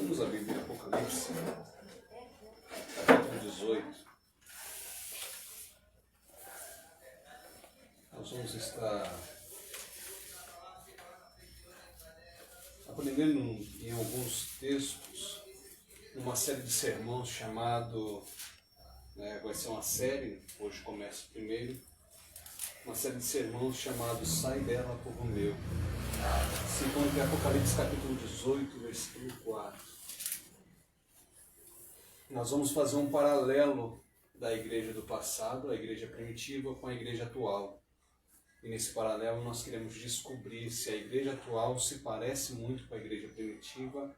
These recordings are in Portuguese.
Vamos abrir em Apocalipse, capítulo 18. Nós vamos estar aprendendo em alguns textos, numa série de sermões chamado, vai ser uma série, hoje começa o primeiro, uma série de sermões chamado Sai Dela, Povo Meu. Se encontra em Apocalipse capítulo 18, versículo 4. Nós vamos fazer um paralelo da igreja do passado, a igreja primitiva, com a igreja atual. E nesse paralelo nós queremos descobrir se a igreja atual se parece muito com a igreja primitiva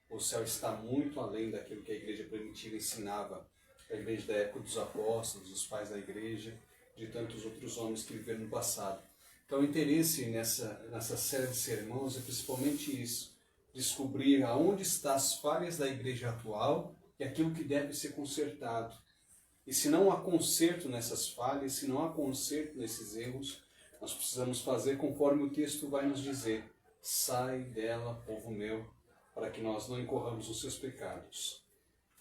ou se ela está muito além daquilo que a igreja primitiva ensinava. A igreja da época dos apóstolos, dos pais da igreja, de tantos outros homens que viveram no passado. Então o interesse nessa série de sermões é principalmente isso, descobrir aonde estão as falhas da igreja atual e aquilo que deve ser consertado. E se não há conserto nessas falhas, se não há conserto nesses erros, nós precisamos fazer conforme o texto vai nos dizer. Sai dela, povo meu, para que nós não incorramos nos seus pecados.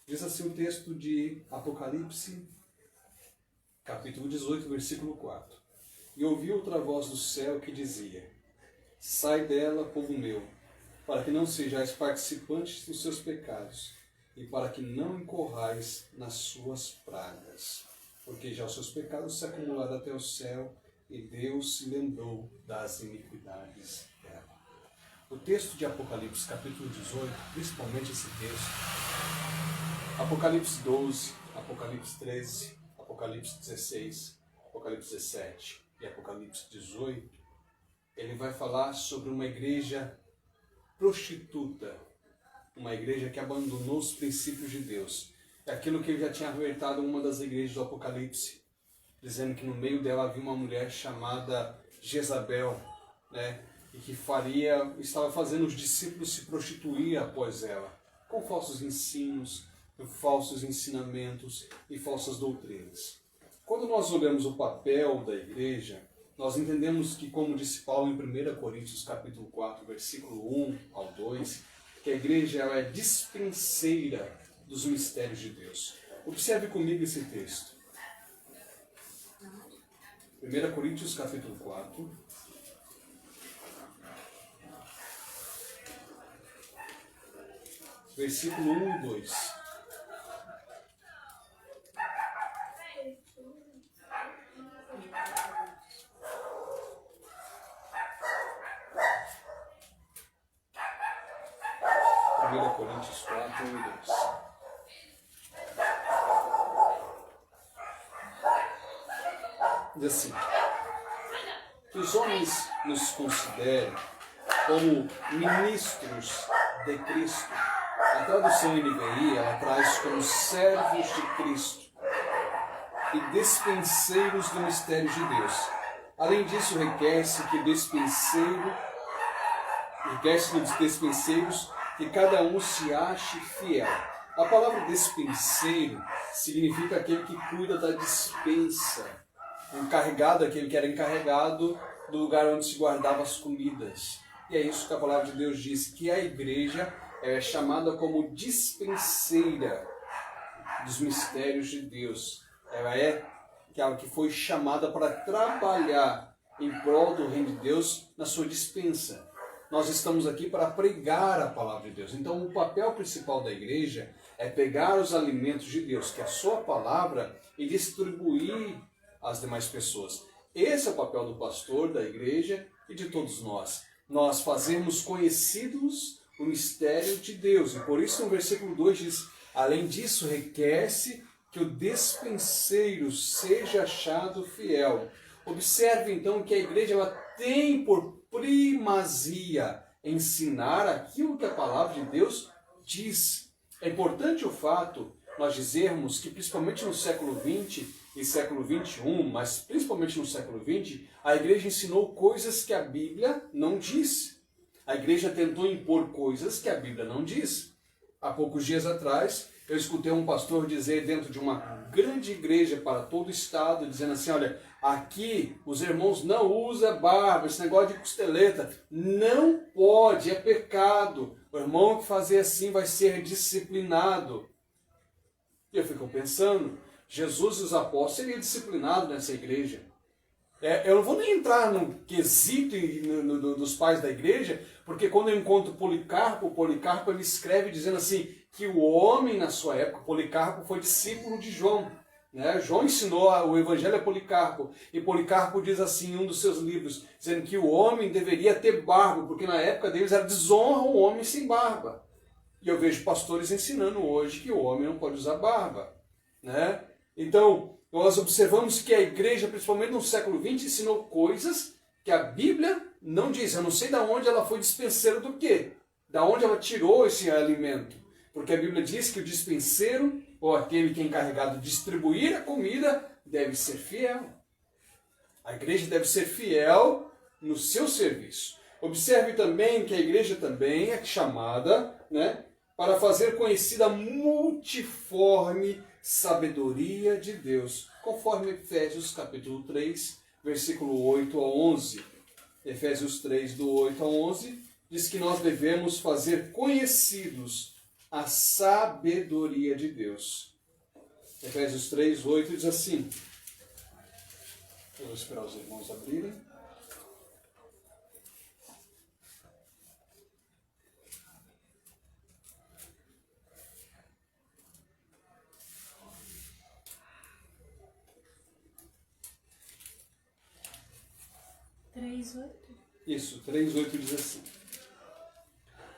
Diz assim o texto de Apocalipse, capítulo 18, versículo 4. E ouvi outra voz do céu que dizia: Sai dela, povo meu, para que não sejais participantes dos seus pecados, e para que não incorrais nas suas pragas. Porque já os seus pecados se acumularam até o céu, e Deus se lembrou das iniquidades dela. O texto de Apocalipse, capítulo 18, principalmente esse texto, Apocalipse 12, Apocalipse 13, Apocalipse 16, Apocalipse 17 e Apocalipse 18, ele vai falar sobre uma igreja prostituta, uma igreja que abandonou os princípios de Deus. É aquilo que ele já tinha alertado em uma das igrejas do Apocalipse, dizendo que no meio dela havia uma mulher chamada Jezabel, e que estava fazendo os discípulos se prostituir após ela, com falsos ensinos, falsos ensinamentos e falsas doutrinas. Quando nós olhamos o papel da igreja, nós entendemos que, como disse Paulo em 1 Coríntios capítulo 4, versículo 1 ao 2, que a igreja ela é dispenseira dos mistérios de Deus. Observe comigo esse texto. 1 Coríntios capítulo 4, versículo 1 e 2. Coríntios 4, 1 e 2. Diz assim: que os homens nos considerem como ministros de Cristo. A tradução NVI, ela traz como servos de Cristo e despenseiros do mistério de Deus. Além disso, requer-se dos despenseiros que cada um se ache fiel. A palavra despenseiro significa aquele que cuida da despensa, encarregado, aquele que era encarregado do lugar onde se guardavam as comidas. E é isso que a palavra de Deus diz, que a igreja é chamada como dispenseira dos mistérios de Deus. Ela é aquela que foi chamada para trabalhar em prol do reino de Deus na sua dispensa. Nós estamos aqui para pregar a palavra de Deus. Então, o papel principal da igreja é pegar os alimentos de Deus, que é a sua palavra, e distribuir às demais pessoas. Esse é o papel do pastor, da igreja e de todos nós. Nós fazemos conhecidos o mistério de Deus. E por isso, no versículo 2 diz: além disso, requer-se que o despenseiro seja achado fiel. Observe, então, que a igreja ela tem por primazia ensinar aquilo que a palavra de Deus diz. É importante o fato nós dizermos que, principalmente no século XX e século XXI, mas principalmente no século XX, a igreja ensinou coisas que a Bíblia não diz. A igreja tentou impor coisas que a Bíblia não diz. Há poucos dias atrás, eu escutei um pastor dizer dentro de uma grande igreja para todo o estado, dizendo assim: olha, aqui os irmãos não usam barba, esse negócio de costeleta. Não pode, é pecado. O irmão que fazer assim vai ser disciplinado. E eu fico pensando, Jesus e os apóstolos seriam disciplinados nessa igreja. Eu não vou nem entrar no quesito dos pais da igreja, porque quando eu encontro Policarpo ele escreve dizendo assim, que o homem na sua época, Policarpo foi discípulo de João. Né? João ensinou o evangelho a Policarpo, e Policarpo diz assim em um dos seus livros, dizendo que o homem deveria ter barba, porque na época deles era desonra o homem sem barba. E eu vejo pastores ensinando hoje que o homem não pode usar barba. Né? Então, nós observamos que a igreja, principalmente no século XX, ensinou coisas que a Bíblia não diz. Eu não sei de onde ela foi dispenseira do quê? Da onde ela tirou esse alimento. Porque a Bíblia diz que o dispenseiro, ou aquele que é encarregado de distribuir a comida, deve ser fiel. A igreja deve ser fiel no seu serviço. Observe também que a igreja também é chamada, né, para fazer conhecida a multiforme sabedoria de Deus, conforme Efésios capítulo 3, versículo 8 a 11. Efésios 3, do 8 a 11, diz que nós devemos fazer conhecidos a sabedoria de Deus. Efésios 3, 8 diz assim, eu vou esperar os irmãos abrirem. Isso, 3,8 diz assim.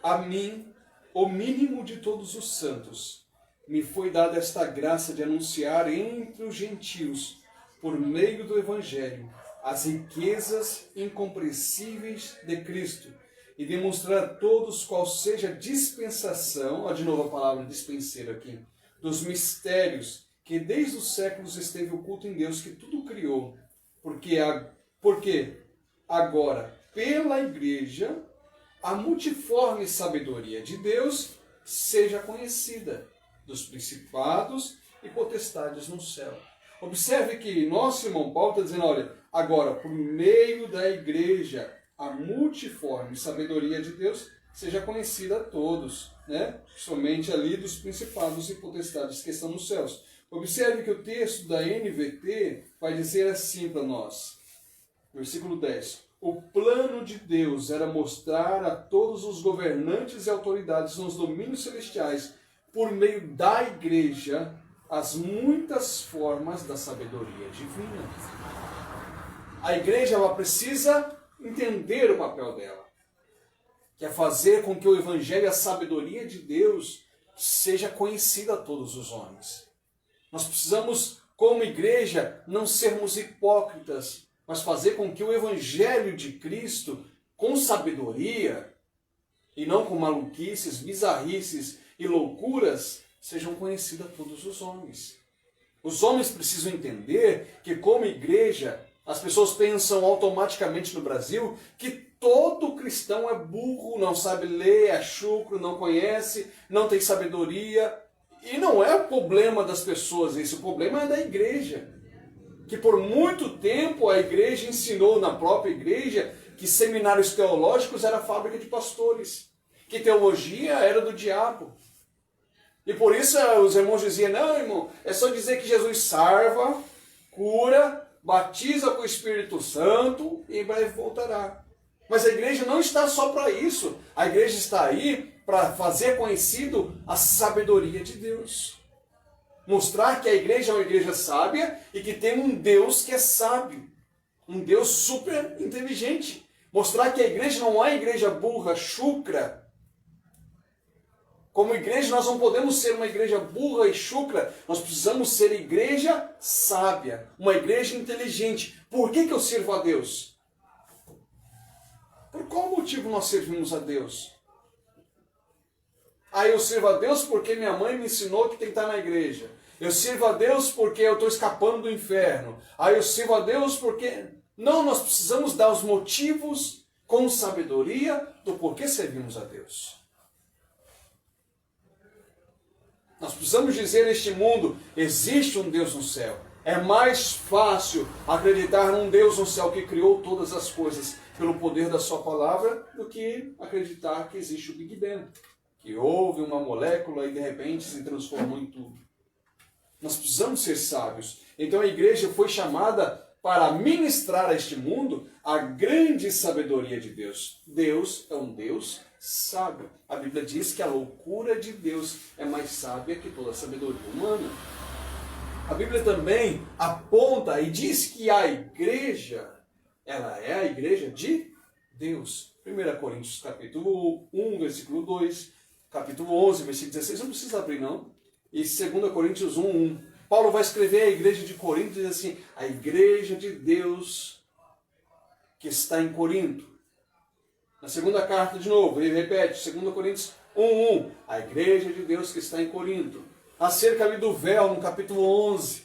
A mim, o mínimo de todos os santos, me foi dada esta graça de anunciar entre os gentios, por meio do Evangelho, as riquezas incompreensíveis de Cristo, e demonstrar a todos qual seja a dispensação, de novo a palavra dispenseiro aqui, dos mistérios que desde os séculos esteve oculto em Deus, que tudo criou, porque agora, pela igreja, a multiforme sabedoria de Deus seja conhecida dos principados e potestades no céu. Observe que nosso irmão Paulo está dizendo, olha, agora, por meio da igreja, a multiforme sabedoria de Deus seja conhecida a todos, né? Somente ali dos principados e potestades que estão nos céus. Observe que o texto da NVT vai dizer assim para nós, versículo 10. O plano de Deus era mostrar a todos os governantes e autoridades nos domínios celestiais, por meio da igreja, as muitas formas da sabedoria divina. A igreja ela precisa entender o papel dela, que é fazer com que o evangelho e a sabedoria de Deus seja conhecida a todos os homens. Nós precisamos, como igreja, não sermos hipócritas, mas fazer com que o evangelho de Cristo, com sabedoria, e não com maluquices, bizarrices e loucuras, sejam conhecidos a todos os homens. Os homens precisam entender que, como igreja, as pessoas pensam automaticamente no Brasil que todo cristão é burro, não sabe ler, é chucro, não conhece, não tem sabedoria. E não é o problema das pessoas isso, o problema é da igreja. Que por muito tempo a igreja ensinou na própria igreja que seminários teológicos era fábrica de pastores, que teologia era do diabo. E por isso os irmãos diziam, não, irmão, é só dizer que Jesus salva, cura, batiza com o Espírito Santo e em breve voltará. Mas a igreja não está só para isso. A igreja está aí para fazer conhecido a sabedoria de Deus. Mostrar que a igreja é uma igreja sábia e que tem um Deus que é sábio. Um Deus super inteligente. Mostrar que a igreja não é igreja burra, chucra. Como igreja nós não podemos ser uma igreja burra e chucra. Nós precisamos ser igreja sábia. Uma igreja inteligente. Por que eu sirvo a Deus? Por qual motivo nós servimos a Deus? Eu sirvo a Deus porque minha mãe me ensinou que tem que estar na igreja. Eu sirvo a Deus porque eu estou escapando do inferno. Eu sirvo a Deus porque... Não, nós precisamos dar os motivos com sabedoria do porquê servimos a Deus. Nós precisamos dizer neste mundo, existe um Deus no céu. É mais fácil acreditar num Deus no céu que criou todas as coisas pelo poder da sua palavra do que acreditar que existe o Big Bang, que houve uma molécula e de repente se transformou em tudo. Nós precisamos ser sábios. Então a igreja foi chamada para ministrar a este mundo a grande sabedoria de Deus. Deus é um Deus sábio. A Bíblia diz que a loucura de Deus é mais sábia que toda a sabedoria humana. A Bíblia também aponta e diz que a igreja, ela é a igreja de Deus. 1 Coríntios capítulo 1, versículo 2, capítulo 11, versículo 16, não precisa abrir não. E 2 Coríntios 1, 1. Paulo vai escrever à igreja de Corinto e diz assim, a igreja de Deus que está em Corinto. Na segunda carta, de novo, ele repete, 2 Coríntios 1:1, a igreja de Deus que está em Corinto. Acerca ali do véu, no capítulo 11.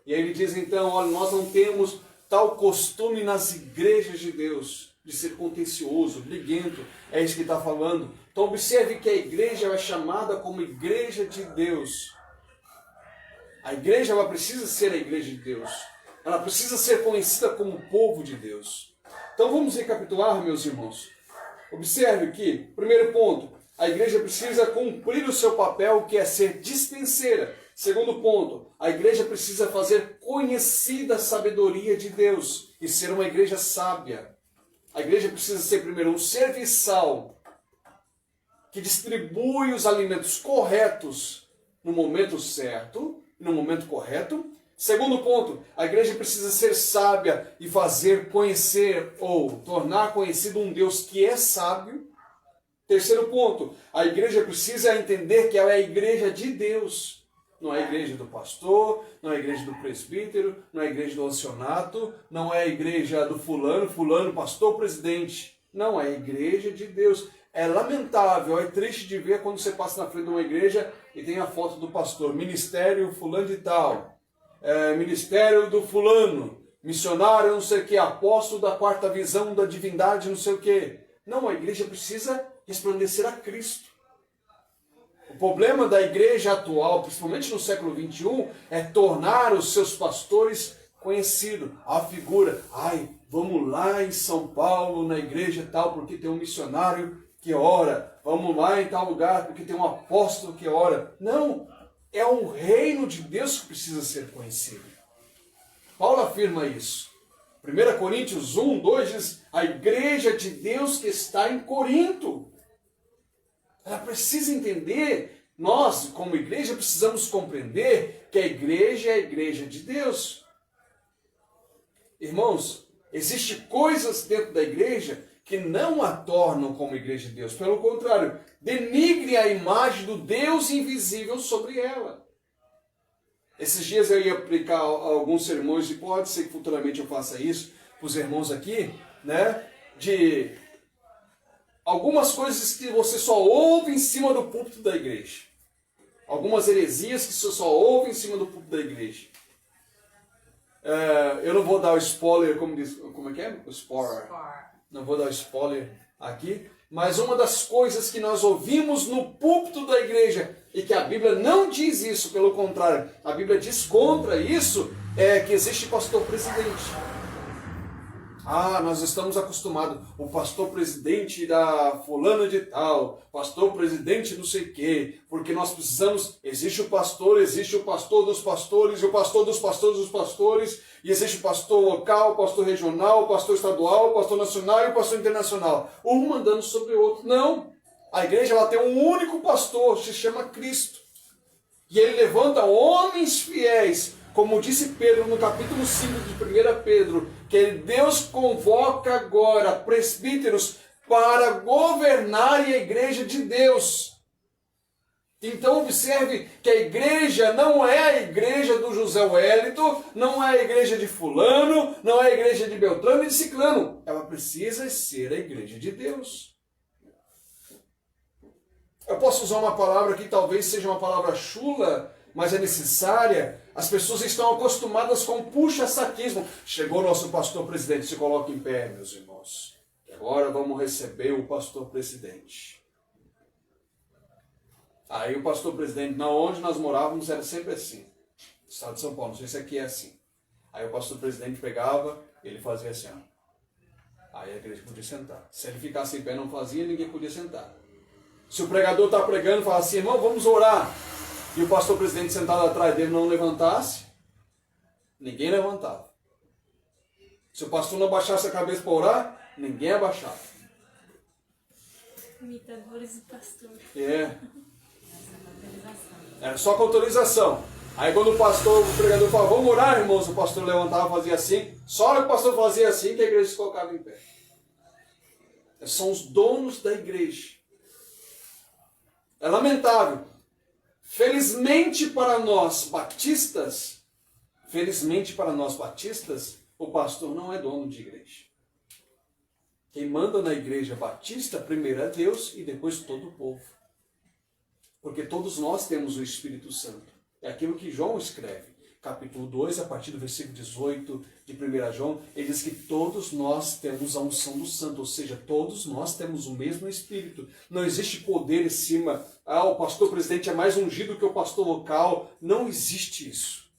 E aí ele diz então, olha, nós não temos tal costume nas igrejas de Deus, de ser contencioso, briguento, é isso que está falando. Então observe que a igreja é chamada como igreja de Deus. A igreja ela precisa ser a igreja de Deus. Ela precisa ser conhecida como povo de Deus. Então vamos recapitular, meus irmãos. Observe que, primeiro ponto, a igreja precisa cumprir o seu papel, que é ser dispenseira. Segundo ponto, a igreja precisa fazer conhecida a sabedoria de Deus e ser uma igreja sábia. A igreja precisa ser, primeiro, um serviçal que distribui os alimentos corretos no momento certo, no momento correto. Segundo ponto, a igreja precisa ser sábia e fazer conhecer ou tornar conhecido um Deus que é sábio. Terceiro ponto, a igreja precisa entender que ela é a igreja de Deus. Não é a igreja do pastor, não é a igreja do presbítero, não é a igreja do ancianato, não é a igreja do fulano, pastor, presidente. Não, é a igreja de Deus. É lamentável, é triste de ver quando você passa na frente de uma igreja e tem a foto do pastor, ministério fulano de tal, ministério do fulano, missionário não sei o que, apóstolo da quarta visão da divindade não sei o que. Não, a igreja precisa resplandecer a Cristo. O problema da igreja atual, principalmente no século XXI, é tornar os seus pastores conhecidos. A figura, vamos lá em São Paulo, na igreja tal, porque tem um missionário que ora. Vamos lá em tal lugar, porque tem um apóstolo que ora. Não, é um reino de Deus que precisa ser conhecido. Paulo afirma isso. 1 Coríntios 1, 2 diz, a igreja de Deus que está em Corinto. Ela precisa entender, nós como igreja precisamos compreender que a igreja é a igreja de Deus. Irmãos, existem coisas dentro da igreja que não a tornam como igreja de Deus. Pelo contrário, denigre a imagem do Deus invisível sobre ela. Esses dias eu ia aplicar alguns sermões, e pode ser que futuramente eu faça isso para os irmãos aqui, né? De algumas coisas que você só ouve em cima do púlpito da igreja. Algumas heresias que você só ouve em cima do púlpito da igreja. Eu não vou dar o spoiler, como é que é? O spoiler. Não vou dar o spoiler aqui. Mas uma das coisas que nós ouvimos no púlpito da igreja, e que a Bíblia não diz isso, pelo contrário, a Bíblia diz contra isso, é que existe pastor presidente. Nós estamos acostumados, o pastor presidente da fulana de tal, pastor presidente não sei o quê, porque nós precisamos, existe o pastor dos pastores, e o pastor dos pastores, e existe o pastor local, o pastor regional, o pastor estadual, o pastor nacional e o pastor internacional, um mandando sobre o outro. Não, a igreja ela tem um único pastor, se chama Cristo, e ele levanta homens fiéis, como disse Pedro no capítulo 5 de 1 Pedro, que Deus convoca agora presbíteros para governarem a igreja de Deus. Então observe que a igreja não é a igreja do José Wellington, não é a igreja de fulano, não é a igreja de Beltrano e de Ciclano. Ela precisa ser a igreja de Deus. Eu posso usar uma palavra que talvez seja uma palavra chula, mas é necessária. As pessoas estão acostumadas com puxa-saquismo. Chegou o nosso pastor presidente, se coloca em pé, meus irmãos. Agora vamos receber o pastor presidente. Aí o pastor presidente, na onde nós morávamos, era sempre assim. Estado de São Paulo, não sei se aqui é assim. Aí o pastor presidente pegava, ele fazia assim, ó. Aí a igreja podia sentar. Se ele ficasse em pé e não fazia, ninguém podia sentar. Se o pregador está pregando e fala assim, irmão, vamos orar, e o pastor presidente sentado atrás dele não levantasse, ninguém levantava. Se o pastor não abaixasse a cabeça para orar, ninguém abaixava. Imitadores do pastor. É. Era só com autorização. Aí quando o pregador falava, vamos orar, irmãos, o pastor levantava e fazia assim. Só a hora que o pastor fazia assim que a igreja se colocava em pé. São os donos da igreja. É lamentável. Felizmente para nós batistas, o pastor não é dono de igreja. Quem manda na igreja batista, primeiro é Deus e depois todo o povo. Porque todos nós temos o Espírito Santo. É aquilo que João escreve. Capítulo 2, a partir do versículo 18 de 1 João, ele diz que todos nós temos a unção do Santo, ou seja, todos nós temos o mesmo Espírito. Não existe poder em cima, o pastor presidente é mais ungido que o pastor local. Não existe isso.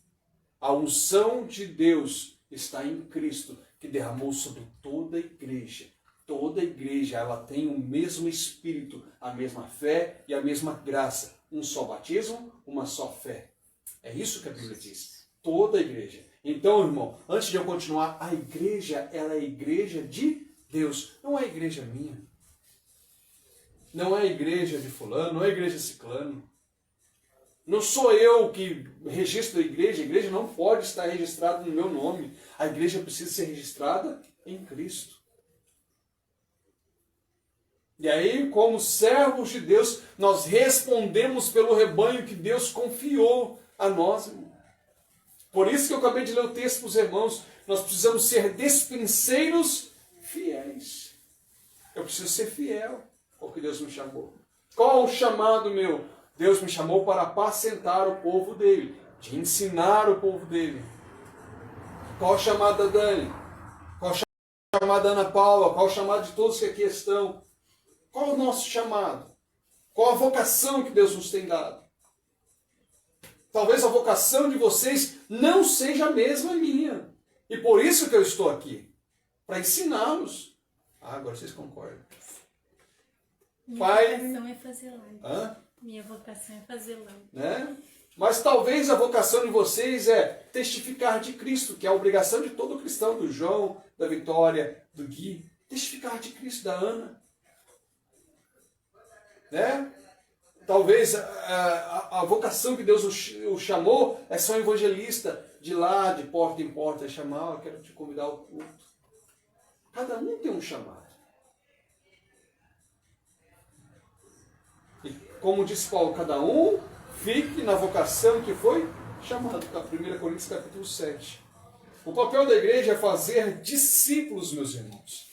A unção de Deus está em Cristo, que derramou sobre toda a igreja. Toda a igreja, ela tem o mesmo Espírito, a mesma fé e a mesma graça. Um só batismo, uma só fé. É isso que a Bíblia diz. Toda a igreja. Então, irmão, antes de eu continuar, a igreja, ela é a igreja de Deus. Não é a igreja minha. Não é a igreja de fulano, não é a igreja de ciclano. Não sou eu que registro a igreja não pode estar registrada no meu nome. A igreja precisa ser registrada em Cristo. E aí, como servos de Deus, nós respondemos pelo rebanho que Deus confiou a nós, irmão. Por isso que eu acabei de ler o texto para os irmãos. Nós precisamos ser despenseiros fiéis. Eu preciso ser fiel ao que Deus me chamou. Qual o chamado meu? Deus me chamou para apacentar o povo dele, de ensinar o povo dele. Qual o chamado da Dani? Qual o chamado da Ana Paula? Qual o chamado de todos que aqui estão? Qual é o nosso chamado? Qual a vocação que Deus nos tem dado? Talvez a vocação de vocês não seja a mesma minha. E por isso que eu estou aqui. Para ensiná-los. Agora vocês concordam. Minha vocação é fazer live. Hã? Minha vocação é fazer live. Né? Mas talvez a vocação de vocês é testificar de Cristo, que é a obrigação de todo cristão, do João, da Vitória, do Gui. Testificar de Cristo, da Ana. Né? Talvez a vocação que Deus o chamou é ser um evangelista de lá, de porta em porta, chamar, quero te convidar ao culto. Cada um tem um chamado. E como disse Paulo, cada um fique na vocação que foi chamado. 1 Coríntios capítulo 7. O papel da igreja é fazer discípulos, meus irmãos.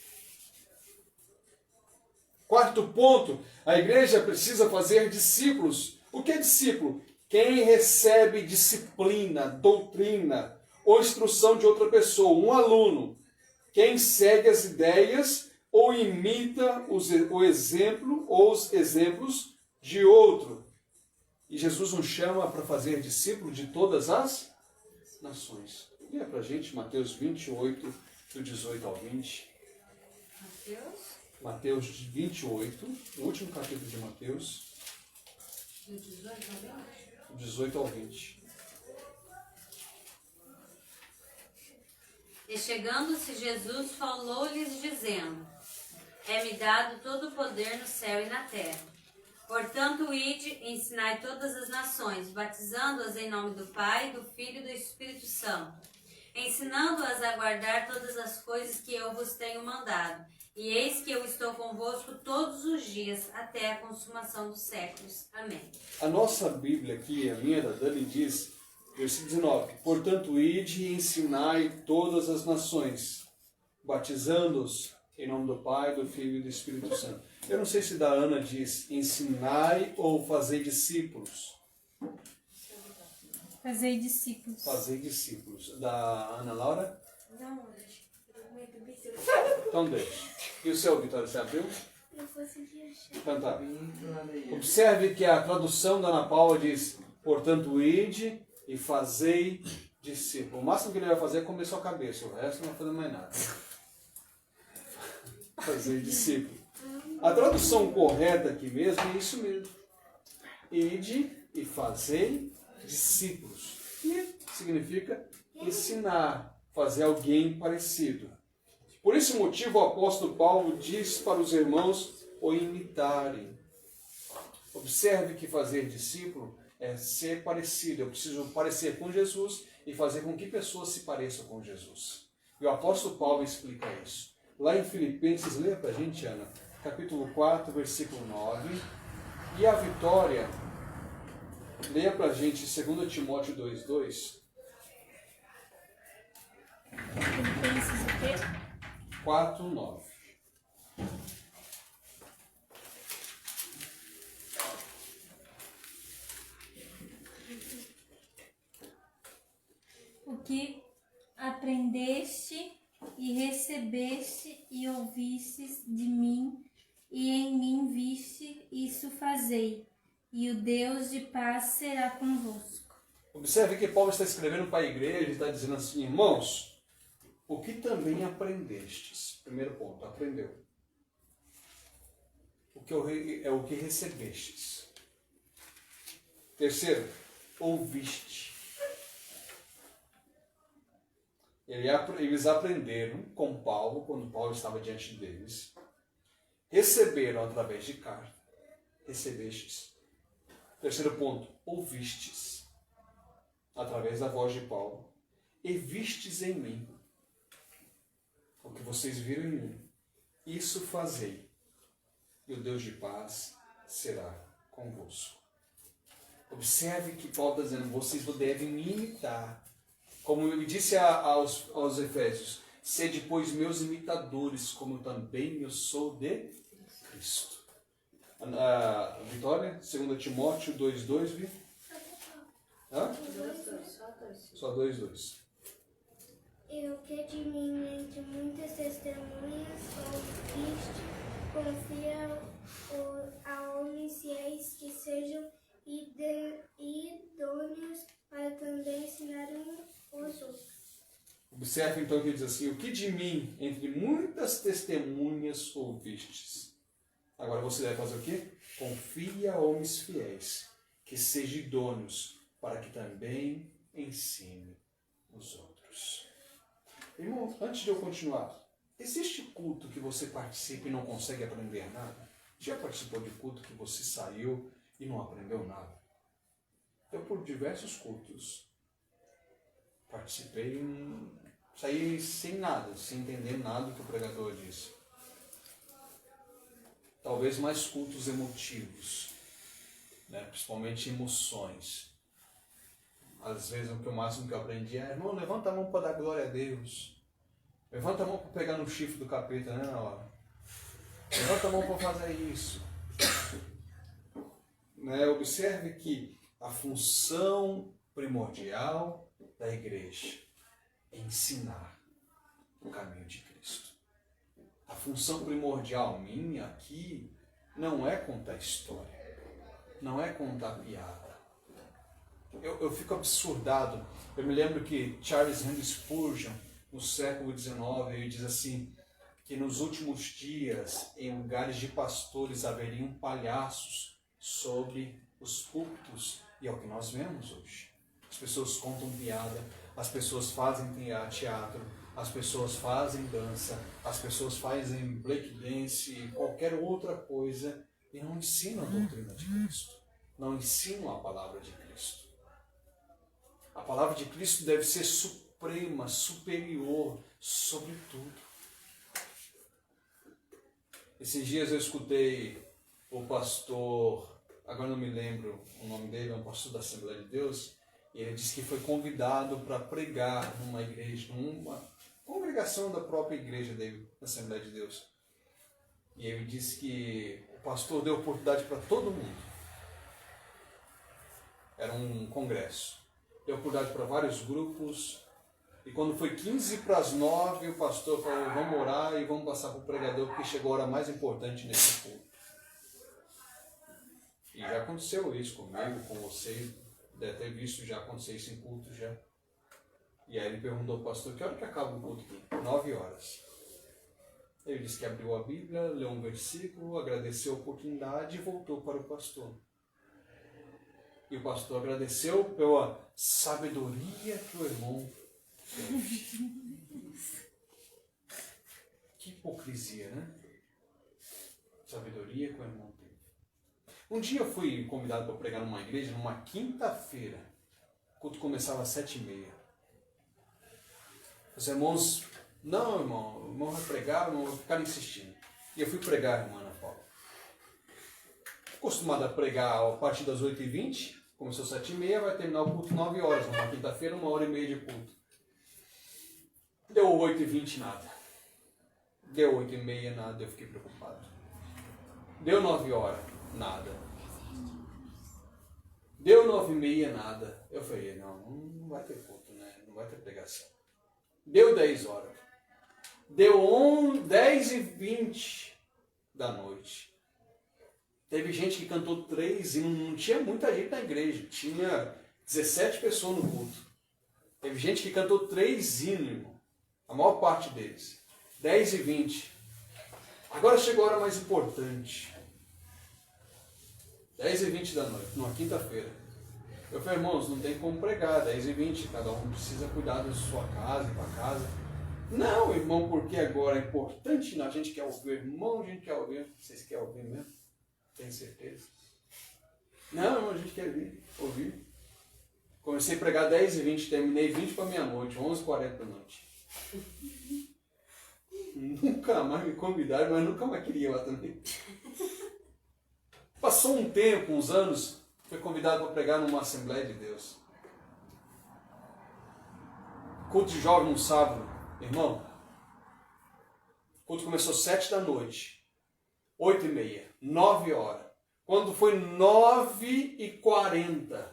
Quarto ponto, a igreja precisa fazer discípulos. O que é discípulo? Quem recebe disciplina, doutrina ou instrução de outra pessoa, um aluno. Quem segue as ideias ou imita o exemplo ou os exemplos de outro. E Jesus nos chama para fazer discípulo de todas as nações. Leia para a gente Mateus 28, do 18 ao 20. Mateus 28, o último capítulo de Mateus. Do 18 ao 20. E chegando-se Jesus, falou-lhes dizendo: É-me dado todo o poder no céu e na terra. Portanto, ide, ensinai todas as nações, batizando-as em nome do Pai, do Filho e do Espírito Santo, ensinando-as a guardar todas as coisas que eu vos tenho mandado. E eis que eu estou convosco todos os dias, até a consumação dos séculos. Amém. A nossa Bíblia aqui, a minha da Dani, diz, versículo 19, portanto, ide e ensinai todas as nações, batizando-os em nome do Pai, do Filho e do Espírito Santo. Eu não sei se da Ana diz ensinai ou fazer discípulos. Fazer discípulos. Fazer discípulos. Da Ana Laura? Não, Então deixa. E o seu, Vitória, você abriu? não consegui achar. Então tá. Observe que a tradução da Ana Paula diz, portanto, ide e fazei discípulo. O máximo que ele vai fazer é comer sua cabeça, o resto não vai fazer mais nada. Fazer discípulo. A tradução correta aqui mesmo é isso mesmo. Ide e fazei discípulos. Que significa ensinar, fazer alguém parecido. Por esse motivo o apóstolo Paulo diz para os irmãos o imitarem. Observe que fazer discípulo é ser parecido. Eu preciso parecer com Jesus e fazer com que pessoas se pareçam com Jesus. E o apóstolo Paulo explica isso. Lá em Filipenses, leia para a gente, Ana, capítulo 4, versículo 9. E a vitória, leia para a gente 2 Timóteo 2,2. Filipenses o quê? 4, 9. O que aprendeste e recebeste e ouvistes de mim e em mim viste, isso fazei, e o Deus de paz será convosco. Observe que Paulo está escrevendo para a igreja e está dizendo assim, irmãos, o que também aprendestes? Primeiro ponto, aprendeu. É o que recebestes. Terceiro, ouviste. Eles aprenderam com Paulo, quando Paulo estava diante deles. Receberam através de carta. Recebestes. Terceiro ponto, ouvistes. Através da voz de Paulo. E vistes em mim. O que vocês viram em mim. Isso fazei. E o Deus de paz será convosco. Observe que Paulo está dizendo, vocês devem me imitar. Como ele disse aos Efésios, sede, pois, meus imitadores, como também eu sou de Cristo. Vitória, 2 Timóteo 2,2, viu? Hã? Só 2,2. E o que de mim entre muitas testemunhas ouviste, confia a homens fiéis que sejam idôneos para também ensinar os outros. Observe então que ele diz assim, o que de mim entre muitas testemunhas ouvistes. Agora você deve fazer o quê? Confia a homens fiéis, que sejam idôneos, para que também ensine os outros. Irmão, antes de eu continuar, existe culto que você participa e não consegue aprender nada? Já participou de culto que você saiu e não aprendeu nada? Eu, por diversos cultos, participei e saí sem nada, sem entender nada do que o pregador disse. Talvez mais cultos emotivos, né? Principalmente emoções. Às vezes o máximo que eu aprendi é, irmão, levanta a mão para dar glória a Deus. Levanta a mão para pegar no chifre do capeta, né, na hora. Levanta a mão para fazer isso. Né? Observe que a função primordial da igreja é ensinar o caminho de Cristo. A função primordial minha aqui não é contar história, não é contar piada. Eu fico absurdado. Eu me lembro que Charles Haddon Spurgeon, no século XIX, ele diz assim, que nos últimos dias, em lugares de pastores, haveriam palhaços sobre os púlpitos, e é o que nós vemos hoje. As pessoas contam piada, as pessoas fazem teatro, as pessoas fazem dança, as pessoas fazem break dance e qualquer outra coisa, e não ensinam a doutrina de Cristo, não ensinam a palavra de Cristo. A palavra de Cristo deve ser suprema, superior sobre tudo. Esses dias eu escutei o pastor, agora não me lembro o nome dele, é um pastor da Assembleia de Deus, e ele disse que foi convidado para pregar numa igreja, numa congregação da própria igreja dele, da Assembleia de Deus. E ele disse que o pastor deu oportunidade para todo mundo. Era um congresso. Deu oportunidade para vários grupos. E quando foi 8:45, o pastor falou, vamos orar e vamos passar para o pregador, porque chegou a hora mais importante nesse culto. E já aconteceu isso comigo, com vocês, deve ter visto já acontecer isso em culto já. E aí ele perguntou ao pastor, que hora que acaba o culto aqui? 9 horas. Ele disse que abriu a Bíblia, leu um versículo, agradeceu a oportunidade e voltou para o pastor. E o pastor agradeceu pela sabedoria que o irmão teve. Que hipocrisia, né? Sabedoria que o irmão teve. Um dia eu fui convidado para pregar numa igreja, numa quinta-feira. O culto começava às 7h30. Os irmãos, não, irmão, o irmão vai pregar, o irmão vai ficar insistindo. E eu fui pregar, irmã Ana Paula. Acostumado a pregar a partir das 8h20, começou às 7h30, vai terminar o culto 9 horas, numa quinta-feira, 1h30 de culto. Deu 8h20, nada. Deu 8h30, nada, eu fiquei preocupado. Deu 9 horas, nada. Deu 9h30, nada. Eu falei, não vai ter culto, né? Não vai ter pregação. Deu 10 horas. Deu 10h20 da noite. Teve gente que cantou 3 e não tinha muita gente na igreja. Tinha 17 pessoas no culto. Teve gente que cantou 3 hinos, irmão. A maior parte deles. 10h20. Agora chegou a hora mais importante. 10h20 da noite, numa quinta-feira. Eu falei, irmãos, não tem como pregar, 10h20, cada um precisa cuidar da sua casa, ir para casa. Não, irmão, porque agora é importante, a gente quer ouvir, irmão, a gente quer ouvir. Vocês querem ouvir mesmo? Tem certeza? Não, irmão, a gente quer ouvir. Comecei a pregar 10h20, terminei 20 para meia-noite, 11h40 da noite. Nunca mais me convidaram, mas nunca mais queria lá também. Passou um tempo, uns anos, fui convidado para pregar numa Assembleia de Deus. Culto de jovem no sábado, irmão. O culto começou 7 da noite, 8h30, 9 horas. Quando foi 9h40,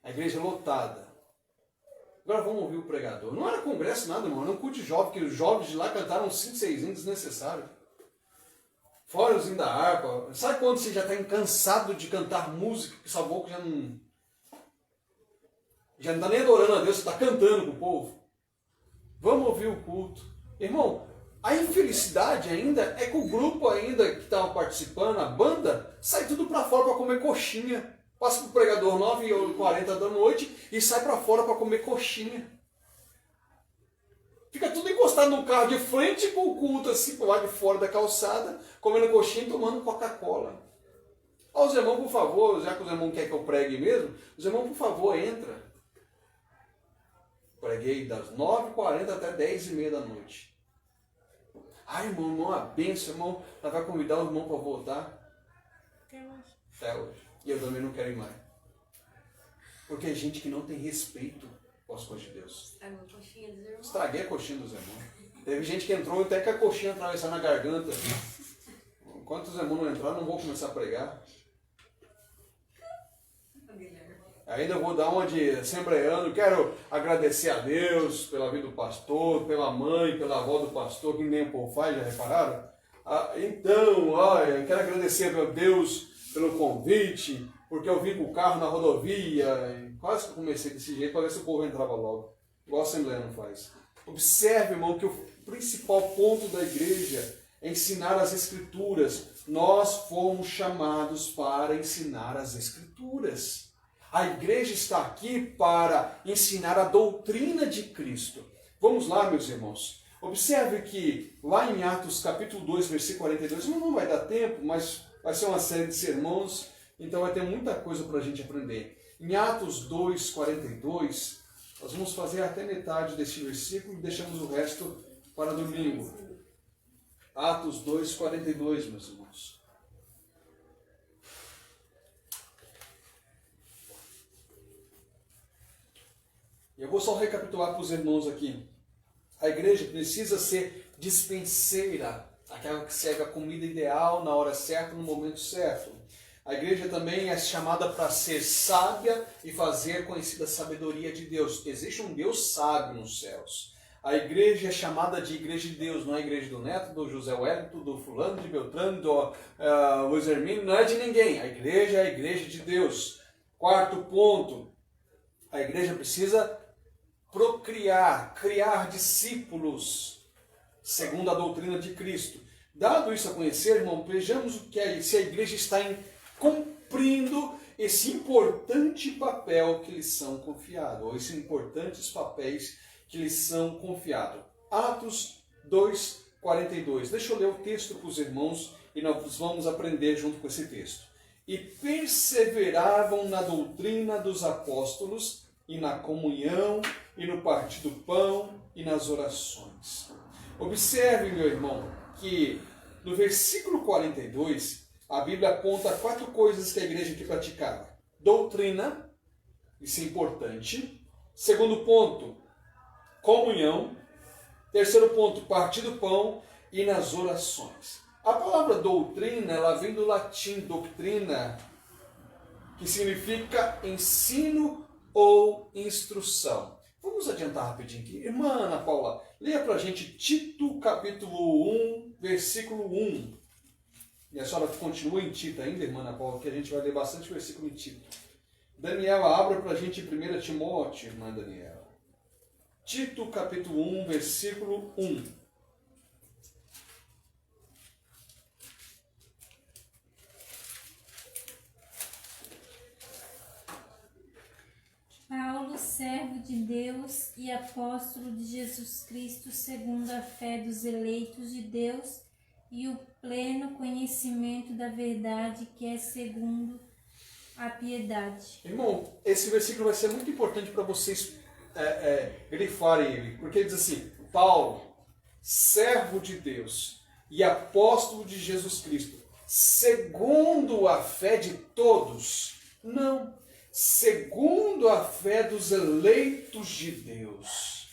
a igreja lotada. Agora vamos ouvir o pregador. Não era congresso nada, irmão, era um culto de jovem, que os jovens de lá cantaram 5, 6 hinos desnecessários. Fora os hinos da harpa. Sabe quando você já está cansado de cantar música, que sua boca já não está nem adorando a Deus, você está cantando com o povo? Vamos ouvir o culto. Irmão, a infelicidade ainda é que o grupo ainda que estava participando, a banda, sai tudo para fora para comer coxinha. Passa para o pregador 9h40 da noite e sai para fora para comer coxinha. Fica tudo encostado no carro de frente para o culto, assim, para o lado de fora da calçada, comendo coxinha e tomando Coca-Cola. Ó, os irmãos, por favor, já que os irmãos querem que eu pregue mesmo, os irmãos, por favor, entra. Preguei das 9h40 até 10h30 da noite. Ai, irmão, a benção, irmão, ela vai convidar os irmãos para voltar. Até hoje. E eu também não quero ir mais. Porque é gente que não tem respeito com as coisas de Deus. Estraguei a coxinha dos irmãos. Teve gente que entrou até com a coxinha atravessar na garganta. Enquanto os irmãos não entraram, não vou começar a pregar. Ainda vou dar uma de assembleano. Quero agradecer a Deus pela vida do pastor, pela mãe, pela avó do pastor, que nem o povo faz, já repararam? Eu quero agradecer a Deus pelo convite, porque eu vim com o carro na rodovia, e quase que eu comecei desse jeito para ver se o povo entrava logo, igual a Assembleia não faz. Observe, irmão, que o principal ponto da igreja é ensinar as Escrituras. Nós fomos chamados para ensinar as Escrituras. A igreja está aqui para ensinar a doutrina de Cristo. Vamos lá, meus irmãos. Observe que lá em Atos capítulo 2, versículo 42, não vai dar tempo, mas vai ser uma série de sermões, então vai ter muita coisa para a gente aprender. Em Atos 2, 42, nós vamos fazer até metade desse versículo e deixamos o resto para domingo. Atos 2, 42, meus irmãos. Eu vou só recapitular para os irmãos aqui. A igreja precisa ser dispenseira, aquela que serve a comida ideal, na hora certa, no momento certo. A igreja também é chamada para ser sábia e fazer conhecida a sabedoria de Deus. Existe um Deus sábio nos céus. A igreja é chamada de igreja de Deus, não é a igreja do Neto, do José Wellington, do fulano, de Beltrano, do Luiz Hermínio, não é de ninguém. A igreja é a igreja de Deus. Quarto ponto, a igreja precisa procriar, criar discípulos, segundo a doutrina de Cristo. Dado isso a conhecer, irmão, vejamos se a igreja está cumprindo esse importante papel que lhes são confiados, ou esses importantes papéis que lhes são confiados. Atos 2:42. Deixa eu ler o texto para os irmãos e nós vamos aprender junto com esse texto. E perseveravam na doutrina dos apóstolos e na comunhão e no partir do pão e nas orações. Observe, meu irmão, que no versículo 42, a Bíblia aponta 4 coisas que a igreja aqui praticava. Doutrina, isso é importante. Segundo ponto, comunhão. Terceiro ponto, partir do pão e nas orações. A palavra doutrina, ela vem do latim doutrina, que significa ensino ou instrução. Vamos adiantar rapidinho aqui. Irmã Ana Paula, leia para a gente Tito capítulo 1, versículo 1. E a senhora continua em Tito ainda, irmã Ana Paula, que a gente vai ler bastante versículo em Tito. Daniela, abra para a gente 1 Timóteo, irmã Daniela. Tito capítulo 1, versículo 1. Paulo, servo de Deus e apóstolo de Jesus Cristo, segundo a fé dos eleitos de Deus e o pleno conhecimento da verdade que é segundo a piedade. Irmão, esse versículo vai ser muito importante para vocês grifarem ele, porque ele diz assim: Paulo, servo de Deus e apóstolo de Jesus Cristo, segundo a fé de todos. Não. Segundo a fé dos eleitos de Deus.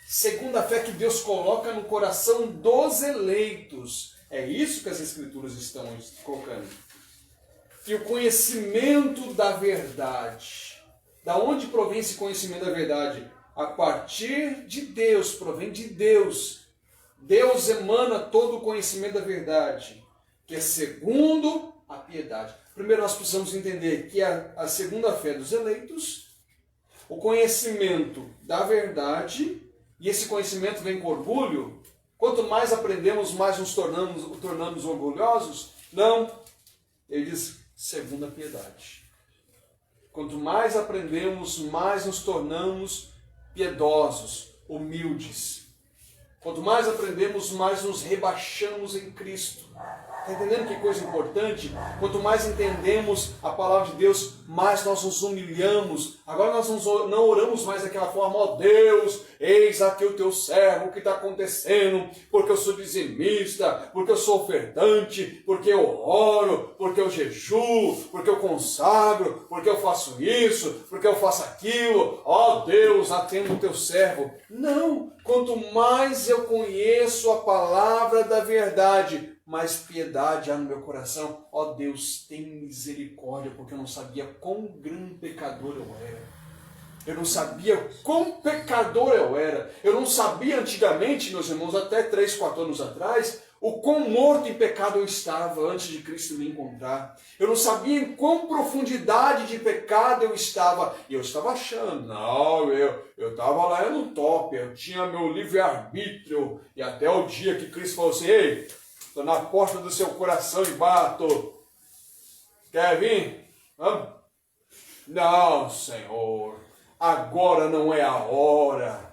Segundo a fé que Deus coloca no coração dos eleitos. É isso que as Escrituras estão colocando. E o conhecimento da verdade. Da onde provém esse conhecimento da verdade? A partir de Deus, provém de Deus. Deus emana todo o conhecimento da verdade, que é segundo a piedade. Primeiro nós precisamos entender que a segunda fé dos eleitos, o conhecimento da verdade, e esse conhecimento vem com orgulho. Quanto mais aprendemos, mais nos tornamos orgulhosos? Não. Ele diz, segundo a piedade. Quanto mais aprendemos, mais nos tornamos piedosos, humildes. Quanto mais aprendemos, mais nos rebaixamos em Cristo. Está entendendo que coisa importante? Quanto mais entendemos a palavra de Deus, mais nós nos humilhamos. Agora nós não oramos mais daquela forma: ó Deus, eis aqui o teu servo, o que está acontecendo? Porque eu sou dizimista, porque eu sou ofertante, porque eu oro, porque eu jejuo, porque eu consagro, porque eu faço isso, porque eu faço aquilo. Ó Deus, atenda o teu servo. Não, quanto mais eu conheço a palavra da verdade, mais piedade há no meu coração. Ó Deus, tem misericórdia, porque eu não sabia quão grande pecador eu era. Eu não sabia quão pecador eu era. Eu não sabia antigamente, meus irmãos, até 3, 4 anos atrás, o quão morto em pecado eu estava antes de Cristo me encontrar. Eu não sabia em quão profundidade de pecado eu estava. E eu estava achando, não, eu estava lá no top, eu tinha meu livre-arbítrio. E até o dia que Cristo falou assim: ei, estou na porta do seu coração e bato. Quer vir? Vamos? Não, Senhor. Agora não é a hora.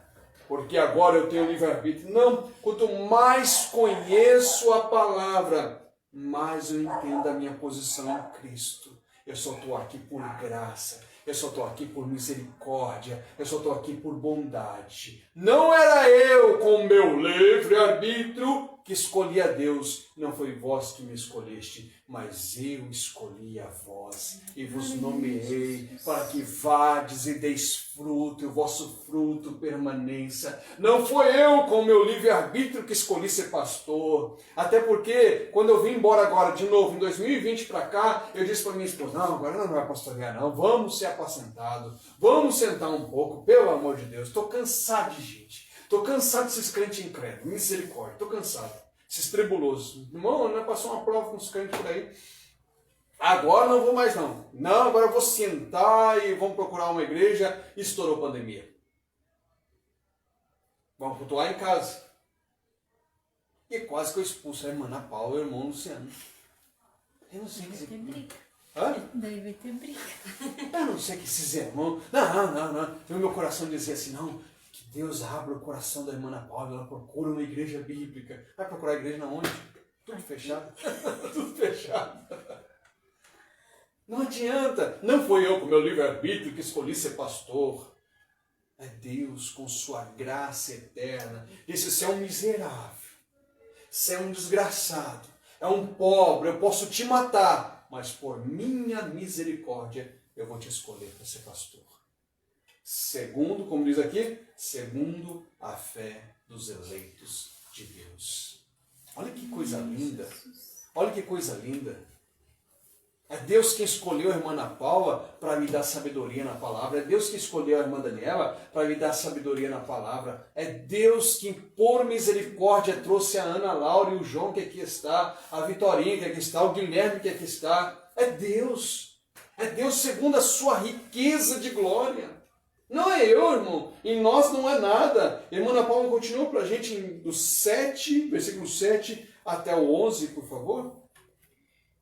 Porque agora eu tenho livre-arbítrio. Não. Quanto mais conheço a palavra, mais eu entendo a minha posição em Cristo. Eu só estou aqui por graça. Eu só estou aqui por misericórdia. Eu só estou aqui por bondade. Não era eu com meu livre-arbítrio que escolhi a Deus. Não foi vós que me escolheste, mas eu escolhi a vós e vos nomeei para que vades e deis fruto, e o vosso fruto permaneça. Não foi eu com meu livre-arbítrio que escolhi ser pastor. Até porque, quando eu vim embora agora de novo, em 2020 para cá, eu disse para minha esposa: não, agora não vai pastorear não, vamos ser apacentados, vamos sentar um pouco, pelo amor de Deus. Estou cansado de gente. Estou cansado desses crentes incrédulos, misericórdia, estou cansado. Esses tribulosos. Irmão, não passou uma prova com os crentes por aí. Agora não vou mais não. Não, agora eu vou sentar e vamos procurar uma igreja. Estourou a pandemia. Vamos cultuar em casa. E quase que eu expulso a irmã Ana Paula e o irmão Luciano. Eu não sei Vai que... ter briga. Hã? Daí vai ter briga. Eu não sei que esses irmãos... Não. E o meu coração dizia assim, não, que Deus abra o coração da irmã Ana Paula, ela procura uma igreja bíblica. Vai procurar a igreja na onde? Tudo fechado. Tudo fechado. Não adianta. Não foi eu com meu livre-arbítrio que escolhi ser pastor. É Deus com sua graça eterna. Disse, você é um miserável. Você é um desgraçado. É um pobre. Eu posso te matar. Mas por minha misericórdia eu vou te escolher para ser pastor. Segundo, como diz aqui, segundo a fé dos eleitos de Deus. Olha que coisa linda. Olha que coisa linda. É Deus quem escolheu a irmã Ana Paula para me dar sabedoria na palavra. É Deus que escolheu a irmã Daniela para me dar sabedoria na palavra. É Deus que, por misericórdia, trouxe a Ana Laura e o João que aqui está, a Vitorinha que aqui está, o Guilherme que aqui está. É Deus. É Deus segundo a sua riqueza de glória. Não é eu, irmão. Em nós não é nada. A irmã Ana Paula continua para a gente do 7, versículo 7 até o 11, por favor.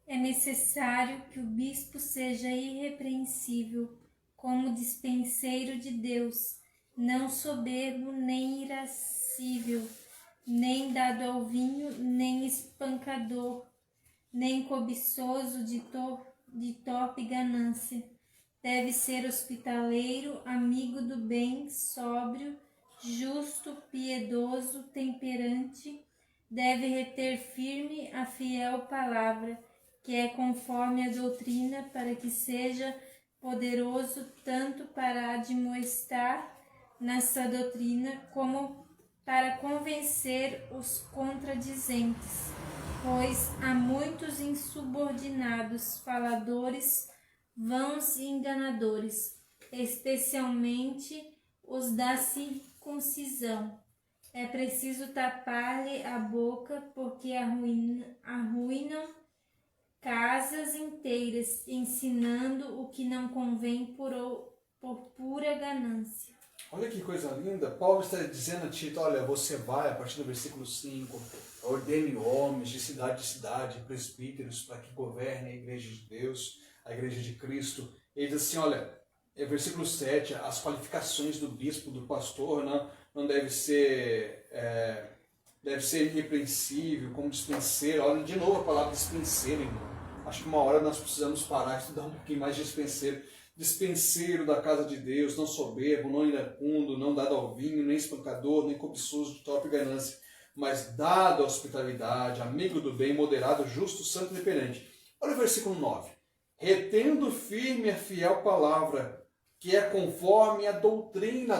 É necessário que o bispo seja irrepreensível, como dispenseiro de Deus, não soberbo nem irascível, nem dado ao vinho, nem espancador, nem cobiçoso de torpe ganância. Deve ser hospitaleiro, amigo do bem, sóbrio, justo, piedoso, temperante. Deve reter firme a fiel palavra, que é conforme a doutrina, para que seja poderoso tanto para admoestar nessa doutrina, como para convencer os contradizentes. Pois há muitos insubordinados, faladores, vãos e enganadores, especialmente os da circuncisão. É preciso tapar-lhe a boca, porque arruinam casas inteiras, ensinando o que não convém por pura ganância. Olha que coisa linda. Paulo está dizendo a Tito, olha, você vai, a partir do versículo 5, ordene homens de cidade, presbíteros, para que governem a igreja de Deus, a igreja de Cristo. Ele diz assim, olha, versículo 7, as qualificações do bispo, do pastor, não deve ser irrepreensível, como dispenseiro. Olha de novo a palavra dispenseiro, irmão. Acho que uma hora nós precisamos parar e estudar um pouquinho mais de dispenseiro. Dispenseiro da casa de Deus, não soberbo, não iracundo, não dado ao vinho, nem espancador, nem cobiçoso de torpe ganância, mas dado à hospitalidade, amigo do bem, moderado, justo, santo e temperante. Olha o versículo 9. Retendo firme a fiel palavra, que é conforme a doutrina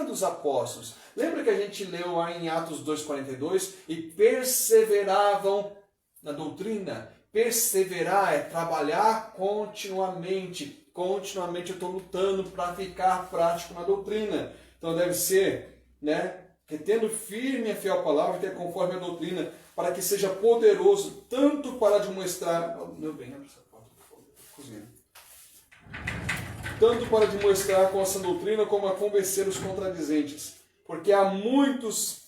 dos apóstolos. Lembra que a gente leu lá em Atos 2,42? E perseveravam na doutrina. Perseverar é trabalhar continuamente. Continuamente eu estou lutando para ficar prático na doutrina. Então deve ser, retendo firme a fiel palavra, que é conforme a doutrina, para que seja poderoso tanto para demonstrar... Meu bem, abre essa porta, por favor, cozinha. Tanto para demonstrar com essa doutrina, como a convencer os contradizentes. Porque há muitos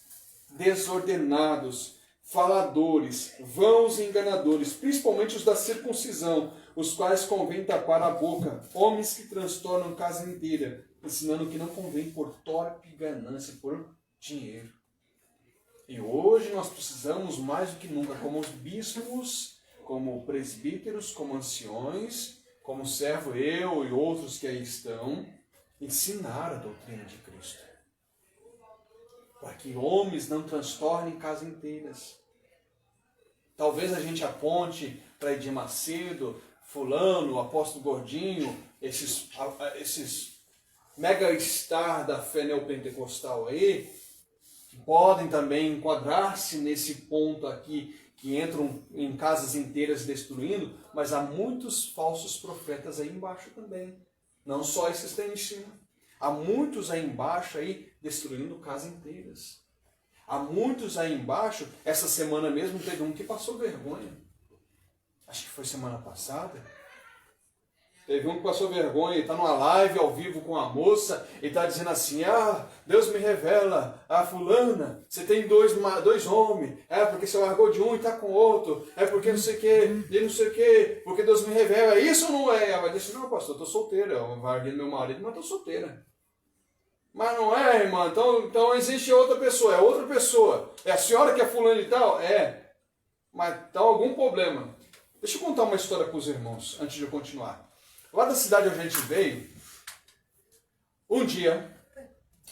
desordenados, faladores, vãos e enganadores, principalmente os da circuncisão, os quais convém tapar a boca, homens que transtornam casa inteira, ensinando que não convém por torpe ganância, por dinheiro. E hoje nós precisamos mais do que nunca, como os bispos, como presbíteros, como anciões, como servo eu e outros que aí estão, ensinar a doutrina de Cristo. Para que homens não transtornem casas inteiras. Talvez a gente aponte para Edir Macedo, fulano, o apóstolo Gordinho, esses mega star da fé neopentecostal aí, que podem também enquadrar-se nesse ponto aqui, que entram em casas inteiras destruindo, mas há muitos falsos profetas aí embaixo também. Não só esses que estão em cima. Há muitos aí embaixo aí destruindo casas inteiras. Há muitos aí embaixo, essa semana mesmo teve um que passou vergonha. Acho que foi semana passada. Teve um que passou vergonha, está numa live ao vivo com a moça e está dizendo assim, Deus me revela, fulana, você tem dois homens, porque você largou de um e está com outro, porque não sei o que, e não sei o que, porque Deus me revela, isso não é? Ela disse, não, pastor, eu estou solteira, eu larguei meu marido, mas estou solteira. Mas não é, irmã, então existe outra pessoa, é outra pessoa, é a senhora que é fulana e tal? É, mas está algum problema. Deixa eu contar uma história para os irmãos, antes de eu continuar. Lá da cidade onde a gente veio, um dia,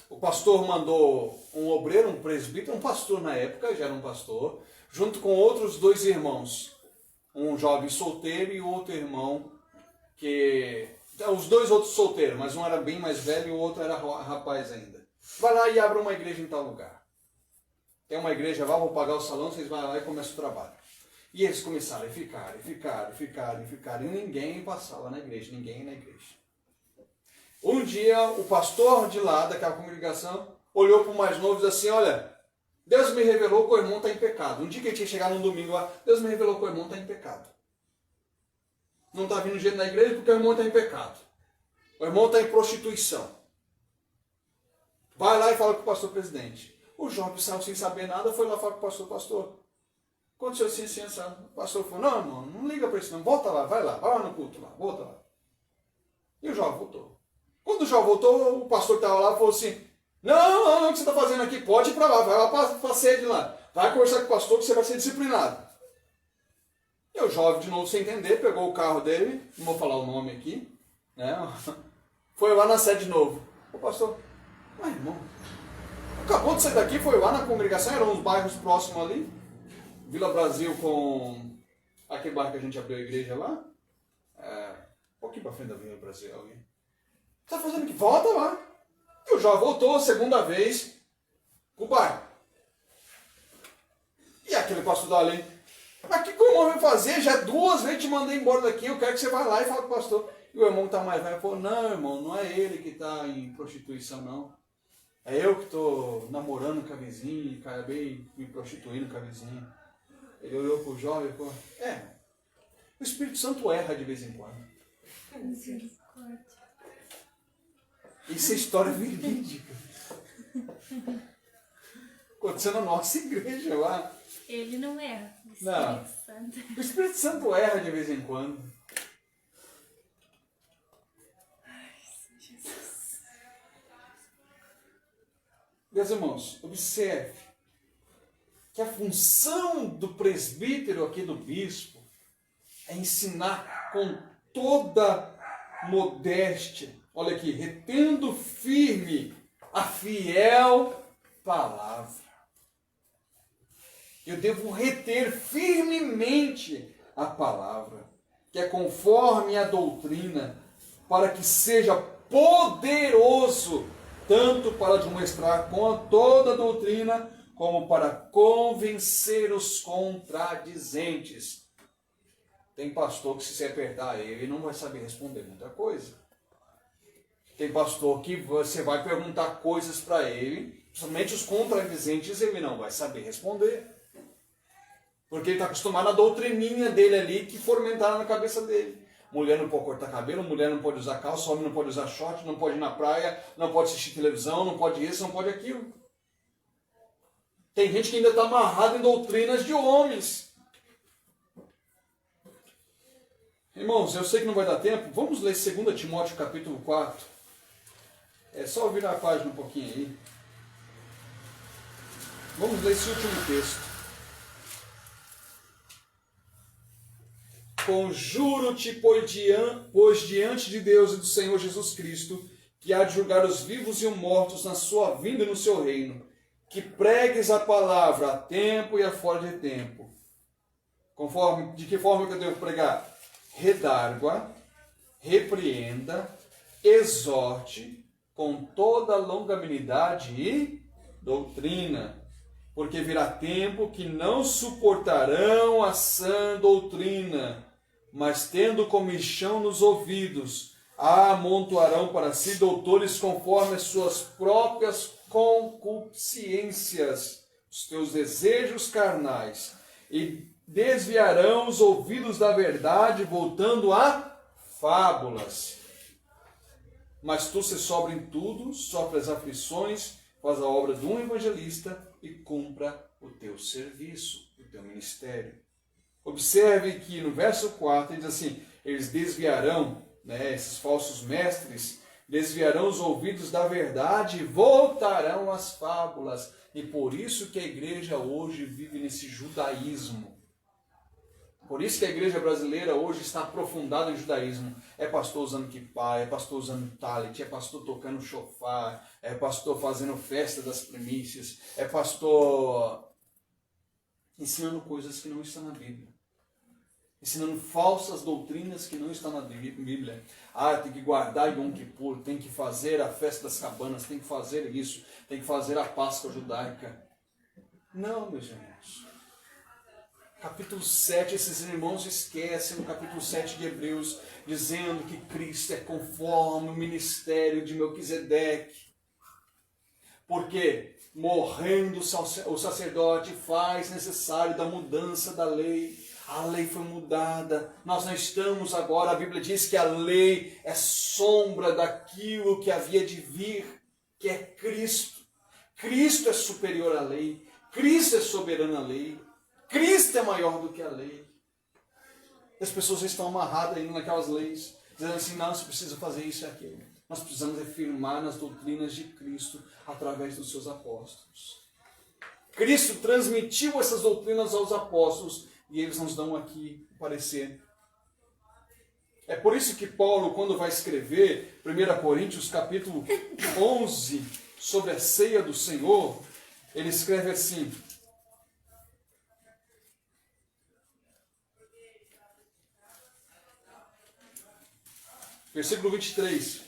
o pastor mandou um obreiro, um presbítero, um pastor na época, já era um pastor, junto com outros 2 irmãos. Um jovem solteiro e outro irmão os 2 outros solteiros, mas um era bem mais velho e o outro era rapaz ainda. Vai lá e abre uma igreja em tal lugar. Tem uma igreja lá, vou pagar o salão, vocês vão lá e começam o trabalho. E eles começaram a ficar, e ninguém passava na igreja, ninguém na igreja. Um dia, o pastor de lá, daquela congregação, olhou para o mais novo e disse assim, olha, Deus me revelou que o irmão está em pecado. Um dia que ele tinha chegado num domingo lá, Deus me revelou que o irmão está em pecado. Não está vindo gente na igreja porque o irmão está em pecado. O irmão está em prostituição. Vai lá e fala com o pastor presidente. O jovem saiu sem saber nada, foi lá falar com o pastor. Aconteceu assim, sabe? O pastor falou, não, irmão, não liga para isso não, volta lá, vai lá no culto lá, volta lá. E o jovem voltou. Quando o jovem voltou, o pastor que estava lá falou assim, não, o que você está fazendo aqui? Pode ir para lá, vai lá para a sede lá, vai conversar com o pastor que você vai ser disciplinado. E o jovem, de novo, sem entender, pegou o carro dele, não vou falar o nome aqui, né? Foi lá na sede de novo. O pastor, mas irmão, acabou de sair daqui, foi lá na congregação, eram uns bairros próximos ali, Vila Brasil com aquele bairro que a gente abriu a igreja lá, um pouquinho para frente da Vila Brasil, alguém. Está fazendo aqui? Volta lá. E o jovem voltou a segunda vez para o bairro. E aquele pastor ali, mas o que o irmão vai fazer? Já 2 vezes te mandei embora daqui, eu quero que você vá lá e fale com o pastor. E o irmão que está mais velho falou, não, irmão, não é ele que está em prostituição, não. É eu que estou namorando com a vizinha e acabei me prostituindo com a vizinha. Ele olhou para o jovem e falou, o Espírito Santo erra de vez em quando. Isso é história verídica. Aconteceu na nossa igreja lá. Ele não erra. Não. O Espírito Santo erra de vez em quando. Meus irmãos, observe que a função do presbítero aqui, do bispo, é ensinar com toda modéstia, olha aqui, retendo firme a fiel palavra. Eu devo reter firmemente a palavra, que é conforme a doutrina, para que seja poderoso, tanto para demonstrar com toda a doutrina, como para convencer os contradizentes. Tem pastor que, se você apertar ele, não vai saber responder muita coisa. Tem pastor que você vai perguntar coisas para ele, somente os contradizentes ele não vai saber responder. Porque ele está acostumado à doutrininha dele ali, que fomentaram na cabeça dele. Mulher não pode cortar cabelo, mulher não pode usar calça, homem não pode usar short, não pode ir na praia, não pode assistir televisão, não pode isso, não pode aquilo. Tem gente que ainda está amarrada em doutrinas de homens. Irmãos, eu sei que não vai dar tempo, vamos ler 2 Timóteo capítulo 4. É só virar a página um pouquinho aí. Vamos ler esse último texto. Conjuro-te, pois diante de Deus e do Senhor Jesus Cristo, que há de julgar os vivos e os mortos na sua vinda e no seu reino, que pregues a palavra a tempo e a fora de tempo. De que forma que eu devo pregar? Redargua, repreenda, exorte com toda longanimidade e doutrina, porque virá tempo que não suportarão a sã doutrina, mas tendo comichão nos ouvidos, amontoarão para si doutores conforme as suas próprias concupiscências, os teus desejos carnais, e desviarão os ouvidos da verdade, voltando a fábulas. Mas tu se sobra em tudo, sofre as aflições, faz a obra de um evangelista e cumpra o teu serviço, o teu ministério. Observe que no verso 4 ele diz assim, eles desviarão, esses falsos mestres, desviarão os ouvidos da verdade e voltarão às fábulas. E por isso que a igreja hoje vive nesse judaísmo. Por isso que a igreja brasileira hoje está aprofundada em judaísmo. É pastor usando kippah, é pastor usando talit, é pastor tocando shofar, é pastor fazendo festa das primícias, é pastor ensinando coisas que não estão na Bíblia. Ensinando falsas doutrinas que não estão na Bíblia. Tem que guardar Yom Kippur, tem que fazer a festa das cabanas, tem que fazer isso, tem que fazer a Páscoa judaica. Não, meus irmãos. Capítulo 7, esses irmãos esquecem no capítulo 7 de Hebreus, dizendo que Cristo é conforme o ministério de Melquisedeque. Porque morrendo o sacerdote faz necessário da mudança da lei. A lei foi mudada, nós não estamos agora, a Bíblia diz que a lei é sombra daquilo que havia de vir, que é Cristo. Cristo é superior à lei, Cristo é soberano à lei, Cristo é maior do que a lei. As pessoas estão amarradas ainda naquelas leis, dizendo assim, não, você precisa fazer isso e aquilo. Nós precisamos afirmar nas doutrinas de Cristo através dos seus apóstolos. Cristo transmitiu essas doutrinas aos apóstolos, e eles nos dão aqui o parecer. É por isso que Paulo, quando vai escrever 1 Coríntios capítulo 11, sobre a ceia do Senhor, ele escreve assim, versículo 23,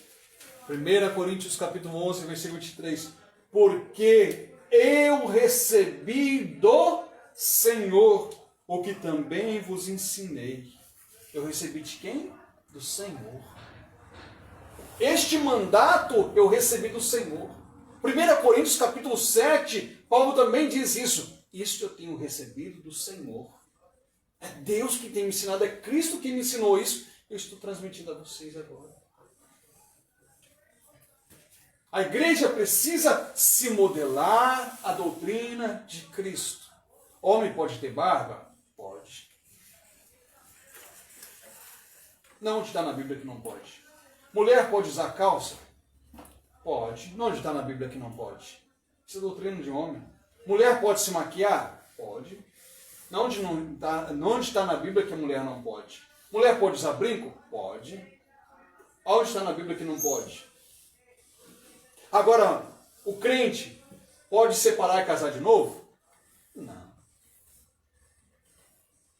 1 Coríntios capítulo 11, versículo 23, porque eu recebi do Senhor o que também vos ensinei. Eu recebi de quem? Do Senhor. Este mandato eu recebi do Senhor. 1 Coríntios capítulo 7, Paulo também diz isso. Isto eu tenho recebido do Senhor. É Deus que tem me ensinado, é Cristo que me ensinou isso. Eu estou transmitindo a vocês agora. A igreja precisa se modelar a doutrina de Cristo. Homem pode ter barba? Pode. Não, onde está na Bíblia que não pode? Mulher pode usar calça? Pode. Não, onde está na Bíblia que não pode? Isso é doutrina de homem. Mulher pode se maquiar? Pode. Não, onde está na Bíblia que a mulher não pode? Mulher pode usar brinco? Pode. Onde está na Bíblia que não pode? Agora, o crente pode separar e casar de novo? Não.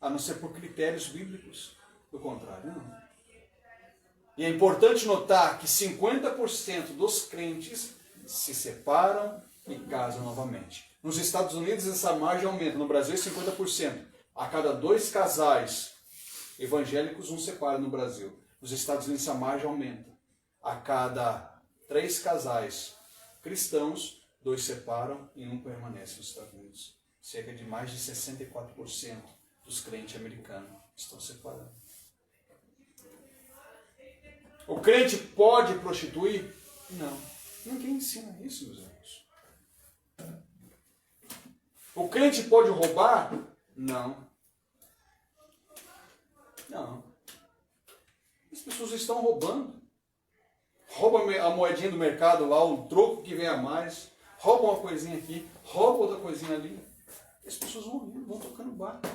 A não ser por critérios bíblicos. Do contrário, não. E é importante notar que 50% dos crentes se separam e casam novamente. Nos Estados Unidos essa margem aumenta, no Brasil é 50%. A cada 2 casais evangélicos, um separa no Brasil. Nos Estados Unidos essa margem aumenta. A cada 3 casais cristãos, 2 separam e um permanece nos Estados Unidos. Cerca de mais de 64% dos crentes americanos estão separados. O crente pode prostituir? Não. Ninguém ensina isso, meus irmãos. O crente pode roubar? Não. Não. As pessoas estão roubando. Rouba a moedinha do mercado lá, o troco que vem a mais. Rouba uma coisinha aqui, rouba outra coisinha ali. As pessoas vão tocando barco.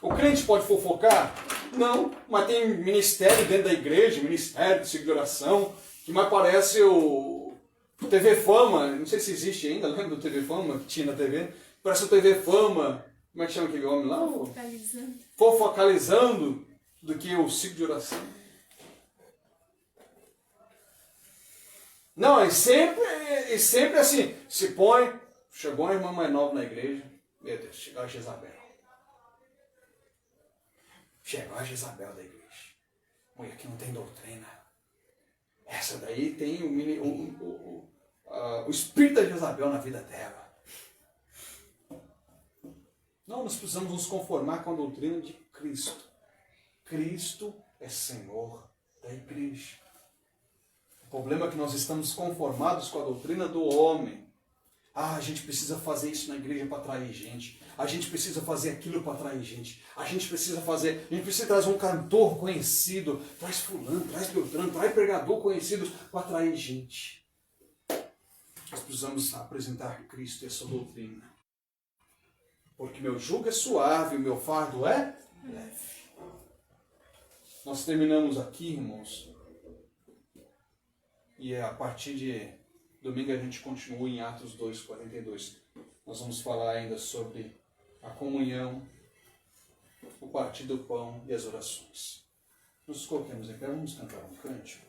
O crente pode fofocar? Não, mas tem ministério dentro da igreja, ministério de de oração, que mais parece o TV Fama, não sei se existe ainda, lembra do TV Fama que tinha na TV? Parece o TV Fama, como é que chama aquele homem lá? Fofocalizando do que o ciclo de oração. Não, é sempre assim, se põe, chegou uma irmã mais nova na igreja, meu Deus, chegou a Jezabel. Chegou a Jezabel da igreja. Mulher que não tem doutrina. Essa daí tem o espírito da Jezabel na vida dela. Não, nós precisamos nos conformar com a doutrina de Cristo. Cristo é Senhor da igreja. O problema é que nós estamos conformados com a doutrina do homem. A gente precisa fazer isso na igreja para atrair gente. A gente precisa fazer aquilo para atrair gente. A gente precisa trazer um cantor conhecido. Traz fulano, traz Beltrano, traz pregador conhecido para atrair gente. Nós precisamos apresentar Cristo e essa doutrina. Porque meu jugo é suave, o meu fardo é leve. Nós terminamos aqui, irmãos. E a partir de domingo a gente continua em Atos 2:42. Nós vamos falar ainda sobre a comunhão, o partir do pão e as orações. Nos coloquemos em pé, vamos cantar um cântico.